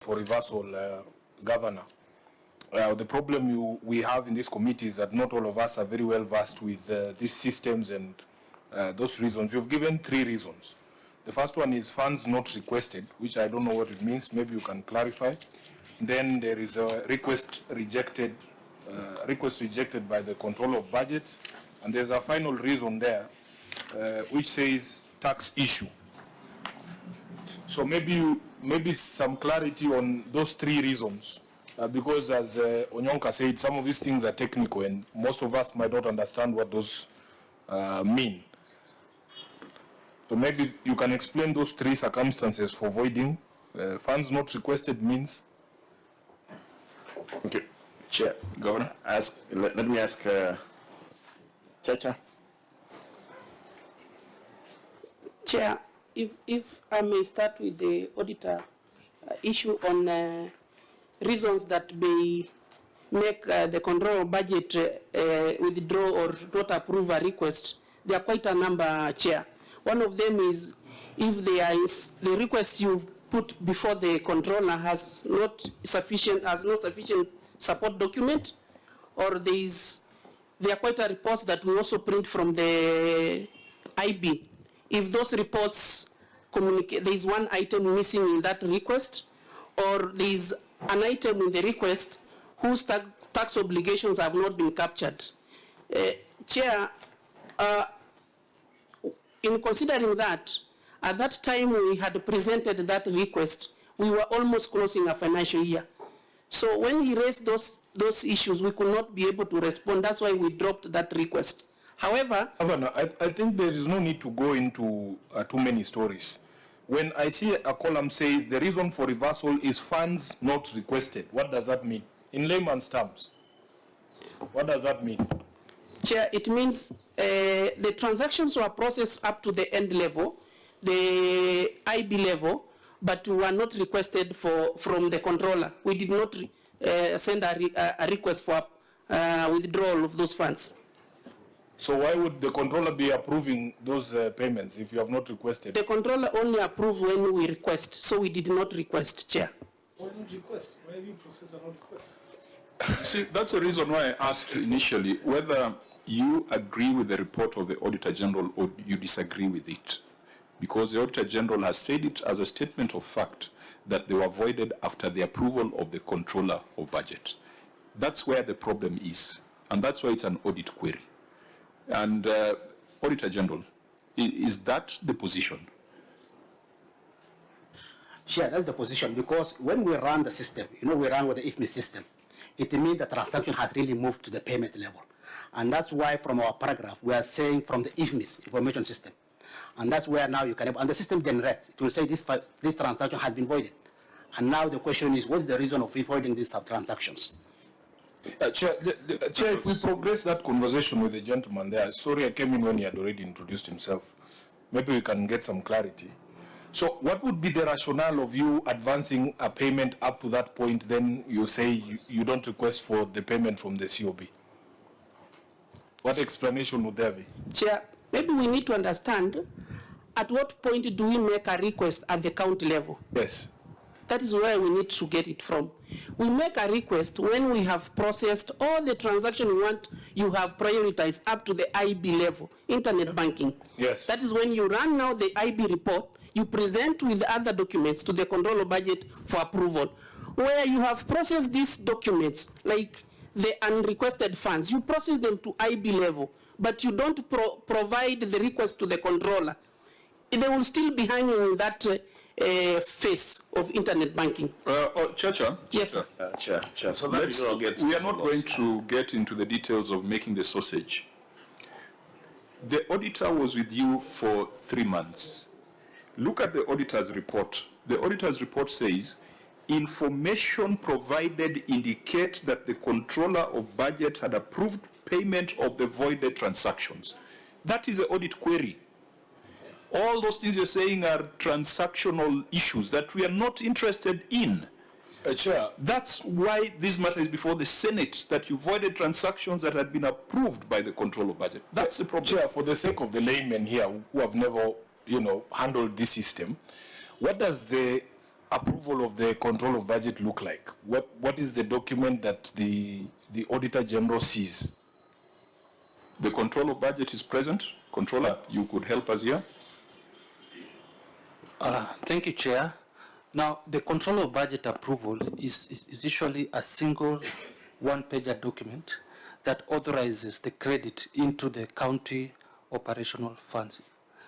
For reversal, Governor. The problem we have in this committee is that not all of us are very well versed with these systems and those reasons. You've given 3 reasons. The first one is funds not requested, which I don't know what it means. Maybe you can clarify. Then there is a request rejected by the controller of budget, and there's a final reason there, which says tax issue. So maybe some clarity on those 3 reasons, because as Onyonka said, some of these things are technical and most of us might not understand what those mean. So maybe you can explain those 3 circumstances for voiding. Funds not requested means. Okay, Chair, Governor, let me ask Chacha. Chair, if I may start with the auditor issue on reasons that may make the control budget withdraw or not approve a request. There are quite a number, Chair. One of them is if there is the request you put before the controller has not sufficient support document, or there are quite a reports that we also print from the IB. If those reports communicate, there is one item missing in that request, or there is an item in the request whose tax obligations have not been captured. Chair, in considering that, at that time we had presented that request, we were almost closing a financial year. So when he raised those issues, we could not be able to respond. That's why we dropped that request. However, Governor, I think there is no need to go into too many stories. When I see a column says the reason for reversal is funds not requested, what does that mean? In layman's terms, what does that mean? Chair, it means the transactions were processed up to the end level, the IB level, but were not requested from the controller. We did not send a request for withdrawal of those funds. So why would the controller be approving those payments if you have not requested? The controller only approves when we request, so we did not request, Chair. Why don't you request? Why do you process and not request? See, that's the reason why I asked you initially whether you agree with the report of the Auditor General or you disagree with it. Because the Auditor General has said it as a statement of fact that they were voided after the approval of the Controller of Budget. That's where the problem is, and that's why it's an audit query. And Auditor General, is that the position? Sure, that's the position, because when we run the system, we run with the IFMI system, it means the transaction has really moved to the payment level. And that's why from our paragraph, we are saying from the IFMI information system. And that's where now you can, and the system generates, it will say this transaction has been voided. And now the question is, what's the reason of voiding these transactions? Chair, if we progress that conversation with the gentleman there, sorry I came in when he had already introduced himself. Maybe we can get some clarity. So what would be the rationale of you advancing a payment up to that point, then you say you don't request for the payment from the COB? What explanation would there be? Chair, maybe we need to understand at what point do we make a request at the county level? Yes. That is where we need to get it from. We make a request when we have processed all the transactions we want, you have prioritized up to the IB level, internet banking. Yes. That is when you run now the IB report, you present with other documents to the controller budget for approval. Where you have processed these documents, like the unrequested funds, you process them to IB level, but you don't provide the request to the controller. They will still be hanging in that phase of internet banking. Chacha? Yes, sir. Chair. So we are not going to get into the details of making the sausage. The auditor was with you for 3 months. Look at the auditor's report. The auditor's report says, information provided indicate that the controller of budget had approved payment of the voided transactions. That is an audit query. All those things you're saying are transactional issues that we are not interested in. Chair, that's why this matter is before the Senate, that you voided transactions that had been approved by the control of budget. That's the problem. Chair, for the sake of the laymen here who have never, handled this system, what does the approval of the control of budget look like? What is the document that the Auditor General sees? The control of budget is present. Controller, you could help us here. Thank you, Chair. Now, the control of budget approval is usually a single one-pager document that authorizes the credit into the county operational funds.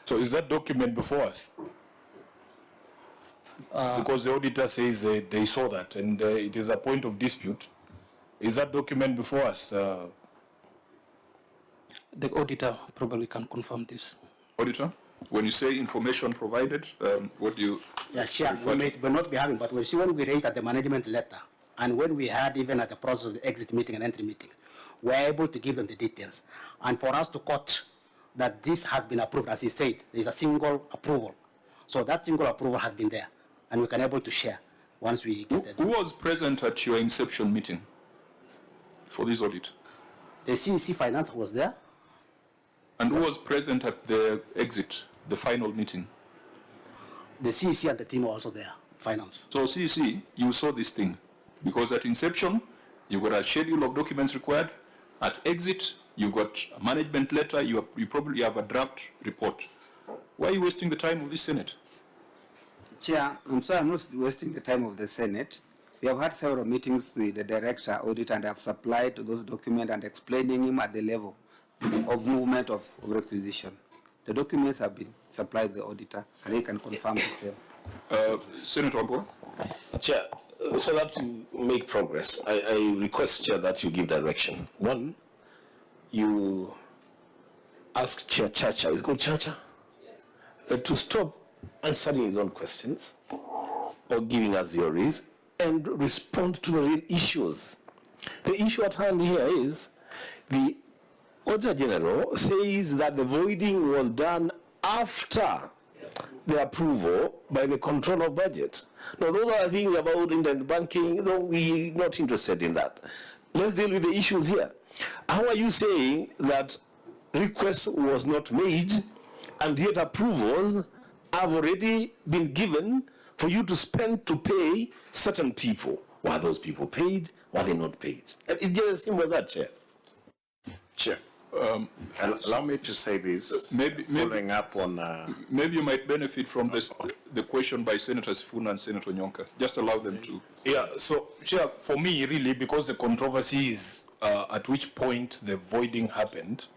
So is that document before us? Because the auditor says they saw that and it is a point of dispute. Is that document before us? The auditor probably can confirm this. Auditor, when you say information provided, what do you... Yeah, Chair, we may not be having, but we see when we raised at the management letter, and when we had even at the process of the exit meeting and entry meetings, we are able to give them the details. And for us to quote that this has been approved, as he said, there is a single approval. So that single approval has been there, and we can able to share once we get it. Who was present at your inception meeting for this audit? The CEC Finance was there. And who was present at the exit, the final meeting? The CEC and the team were also there, Finance. So CEC, you saw this thing, because at inception, you got a schedule of documents required. At exit, you got a management letter, you probably have a draft report. Why are you wasting the time of the Senate? Chair, I'm sorry I'm not wasting the time of the Senate. We have had several meetings with the Director Audit and have supplied those documents and explaining him at the level of movement of requisition. The documents have been supplied to the Auditor and he can confirm the same. Senator Wambua? Chair, so that to make progress, I request, Chair, that you give direction. One, you ask Chair Chacha, is it called Chacha? Yes. To stop answering his own questions or giving us theories and respond to the real issues. The issue at hand here is the Auditor General says that the voiding was done after the approval by the control of budget. Now, those are things about internet banking, though we're not interested in that. Let's deal with the issues here. How are you saying that request was not made and yet approvals have already been given for you to spend to pay certain people? Were those people paid? Were they not paid? It's just as simple as that, Chair. Chair. Allow me to say this, following up on... Maybe you might benefit from this, the question by Senator Sifuna and Senator Onyonka. Just allow them to... Yeah, so, Chair, for me, really, because the controversy is at which point the voiding happened,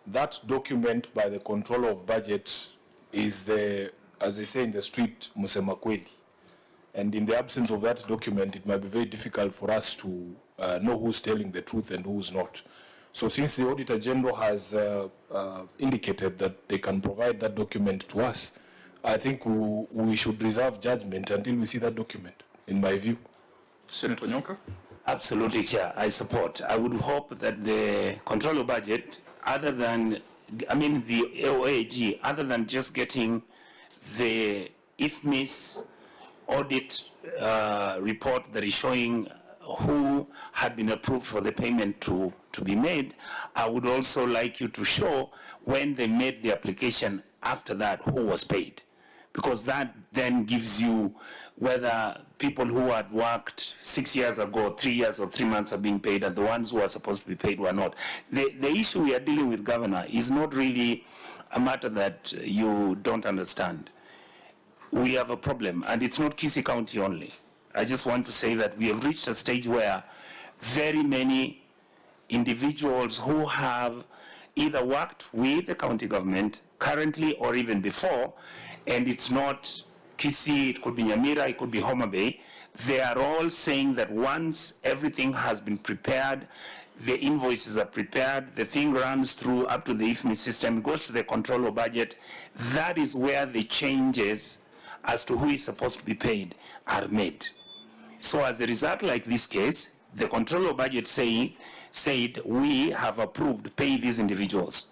that document by the controller of budget is the, as they say in the street, Musema Kweli. And in the absence of that document, it might be very difficult for us to know who's telling the truth and who's not. So since the Auditor General has indicated that they can provide that document to us, I think we should reserve judgment until we see that document, in my view. Senator Onyonka? Absolutely, Chair. I support. I would hope that the control of budget, other than, the OAG, other than just getting the IFMIS audit report that is showing who had been approved for the payment to be made, I would also like you to show when they made the application after that who was paid. Because that then gives you whether people who had worked 6 years ago, 3 years or 3 months are being paid and the ones who are supposed to be paid were not. The issue we are dealing with, Governor, is not really a matter that you don't understand. We have a problem, and it's not Kisii County only. I just want to say that we have reached a stage where very many individuals who have either worked with the county government currently or even before, and it's not Kisii, it could be Nyamira, it could be Homa Bay, they are all saying that once everything has been prepared, the invoices are prepared, the thing runs through up to the IFMI system, goes to the controller budget, that is where the changes as to who is supposed to be paid are made. So as a result, like this case, the controller budget said we have approved pay these individuals.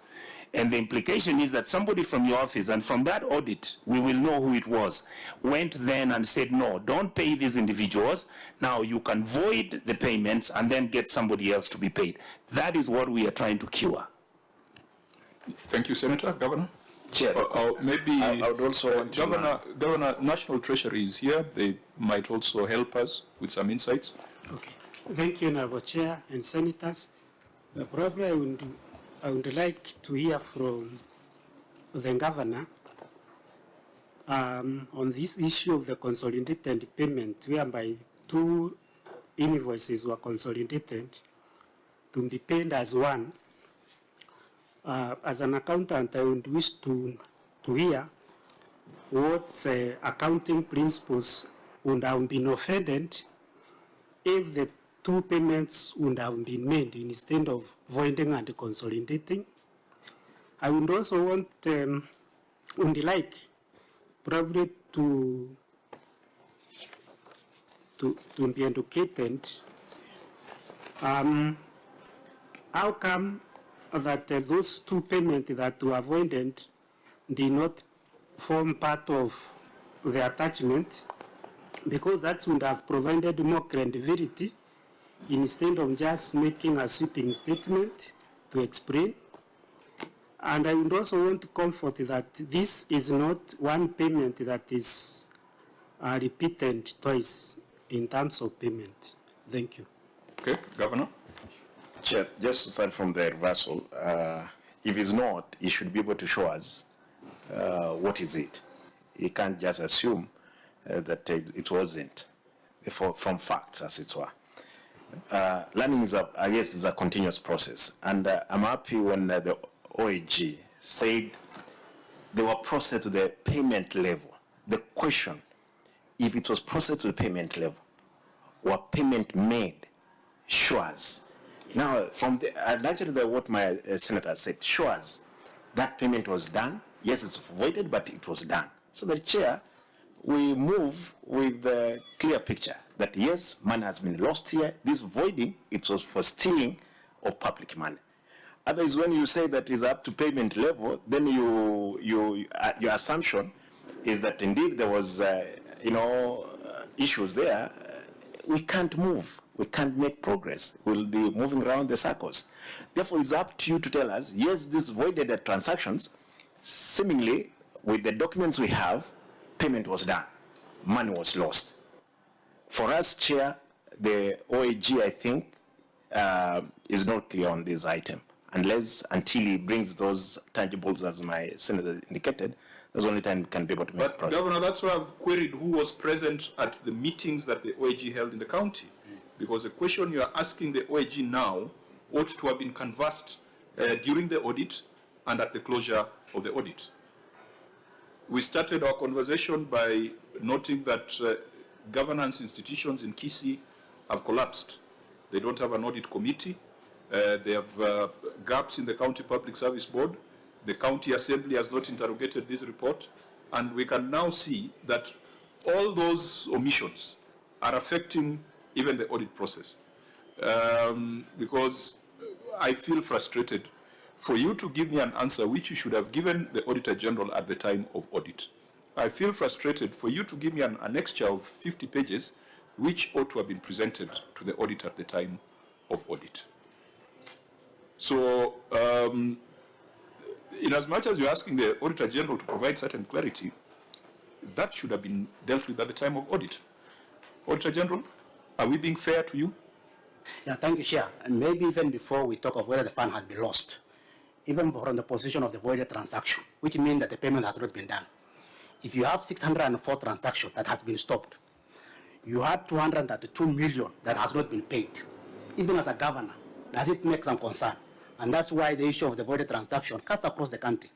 And the implication is that somebody from your office, and from that audit, we will know who it was, went then and said, no, don't pay these individuals. Now you can void the payments and then get somebody else to be paid. That is what we are trying to cure. Thank you, Senator. Governor? Chair, Maybe I would also want to Governor, National Treasury is here. They might also help us with some insights. Okay. Thank you, Honorable Chair and Senators. Probably I would like to hear from the Governor on this issue of the consolidated payment, whereby 2 invoices were consolidated to be paid as one. As an accountant, I would wish to hear what accounting principles would have been offended if the 2 payments would have been made instead of voiding and consolidating. I would also would like probably to be educated. How come that those 2 payments that were avoided did not form part of the attachment? Because that would have provided more credibility instead of just making a sweeping statement to explain. And I would also want to comfort that this is not one payment that is repeated twice in terms of payment. Thank you. Okay, Governor. Chair, just to start from the reversal, if it's not, he should be able to show us what is it. He can't just assume that it wasn't from facts, as it were. Learning is, I guess, is a continuous process, and I'm happy when the OAG said they were processed to the payment level. The question, if it was processed to the payment level, were payment made? Show us. Now, from actually what my senator said, show us that payment was done. Yes, it's voided, but it was done. So the chair, we move with the clear picture that yes, money has been lost here. This voiding, it was for stealing of public money. Otherwise, when you say that is up to payment level, then your assumption is that indeed there was issues there. We can't move. We can't make progress. We'll be moving around the circles. Therefore, it's up to you to tell us, yes, these voided transactions, seemingly, with the documents we have, payment was done. Money was lost. For us, Chair, the OAG, I think, is not clear on this item. Until he brings those tangibles, as my senator indicated, that's the only time we can be able to make progress. Governor, that's why I've queried who was present at the meetings that the OAG held in the county. Because the question you are asking the OAG now ought to have been canvassed during the audit and at the closure of the audit. We started our conversation by noting that governance institutions in Kisii have collapsed. They don't have an audit committee. They have gaps in the County Public Service Board. The County Assembly has not interrogated this report. And we can now see that all those omissions are affecting even the audit process. Because I feel frustrated for you to give me an answer which you should have given the Auditor General at the time of audit. I feel frustrated for you to give me an annexure of 50 pages which ought to have been presented to the audit at the time of audit. So, in as much as you're asking the Auditor General to provide certain clarity, that should have been dealt with at the time of audit. Auditor General, are we being fair to you? Yeah, thank you, Chair. And maybe even before we talk of whether the fund has been lost, even from the position of the voided transaction, which means that the payment has not been done. If you have 604 transactions that has been stopped, you had 232 million that has not been paid. Even as a governor, does it make some concern? And that's why the issue of the voided transaction cuts across the country.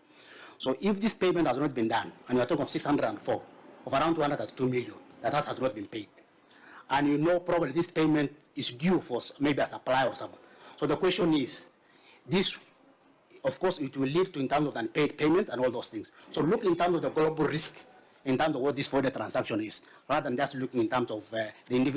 So if this payment has not been done, and you're talking of 604, of around 232 million, that has not been paid, and you know probably this payment is due for maybe a supply or something. So the question is, this, of course, it will lead to in terms of unpaid payment and all those things. So look in terms of the global risk, in terms of what this voided transaction is, rather than just looking in terms of the individual.